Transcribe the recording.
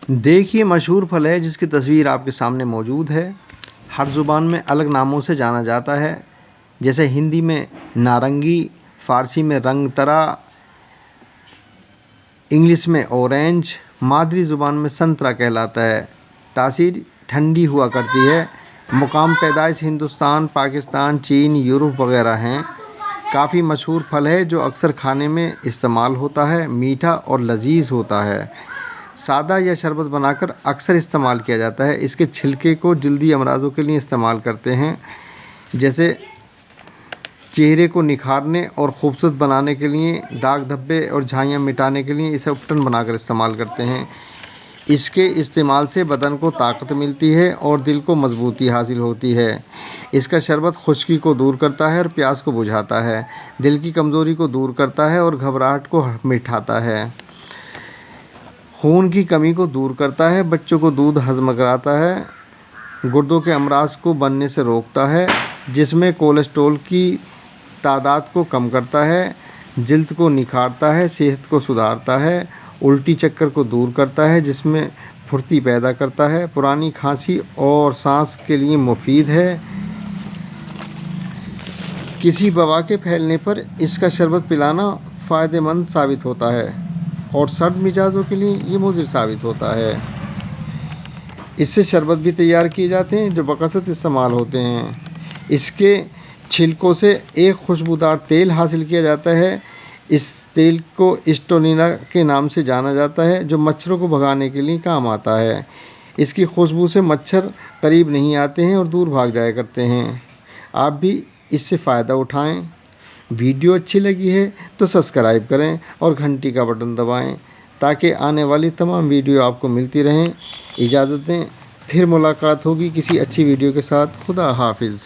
देखिए, मशहूर फल है जिसकी तस्वीर आपके सामने मौजूद है। हर ज़ुबान में अलग नामों से जाना जाता है। जैसे हिंदी में नारंगी, फ़ारसी में रंगतरा, इंग्लिश में ऑरेंज, मादरी ज़ुबान में संतरा कहलाता है। तासीर ठंडी हुआ करती है। मुकाम पैदाइश हिंदुस्तान, पाकिस्तान, चीन, यूरोप वगैरह हैं। काफ़ी मशहूर फल है जो अक्सर खाने में इस्तेमाल होता है। मीठा और लजीज होता है। सादा या शरबत बनाकर अक्सर इस्तेमाल किया जाता है। इसके छिलके को जल्दी अमराज़ों के लिए इस्तेमाल करते हैं, जैसे चेहरे को निखारने और ख़ूबसूरत बनाने के लिए, दाग धब्बे और झाइयाँ मिटाने के लिए इसे उपटन बनाकर इस्तेमाल करते हैं। इसके इस्तेमाल से बदन को ताकत मिलती है और दिल को मजबूती हासिल होती है। इसका शरबत खुश्की को दूर करता है और प्यास को बुझाता है। दिल की कमज़ोरी को दूर करता है और घबराहट को मिटाता है। खून की कमी को दूर करता है। बच्चों को दूध हज़म कराता है। गुर्दों के अमराज को बनने से रोकता है। जिसमें कोलेस्ट्रॉल की तादाद को कम करता है। जल्द को निखारता है। सेहत को सुधारता है। उल्टी चक्कर को दूर करता है, जिसमें फुर्ती पैदा करता है। पुरानी खांसी और सांस के लिए मुफीद है। किसी वबा के फैलने पर इसका शरबत पिलाना फ़ायदेमंद साबित होता है और सर्द मिजाजों के लिए ये मुज़िर साबित होता है। इससे शरबत भी तैयार किए जाते हैं जो बकसरत इस्तेमाल होते हैं। इसके छिलकों से एक खुशबूदार तेल हासिल किया जाता है। इस तेल को स्टोनिना के नाम से जाना जाता है, जो मच्छरों को भगाने के लिए काम आता है। इसकी खुशबू से मच्छर करीब नहीं आते हैं और दूर भाग जाया करते हैं। आप भी इससे फ़ायदा उठाएं। वीडियो अच्छी लगी है तो सब्सक्राइब करें और घंटी का बटन दबाएं ताकि आने वाली तमाम वीडियो आपको मिलती रहें। इजाज़त दें, फिर मुलाकात होगी किसी अच्छी वीडियो के साथ। खुदा हाफिज़।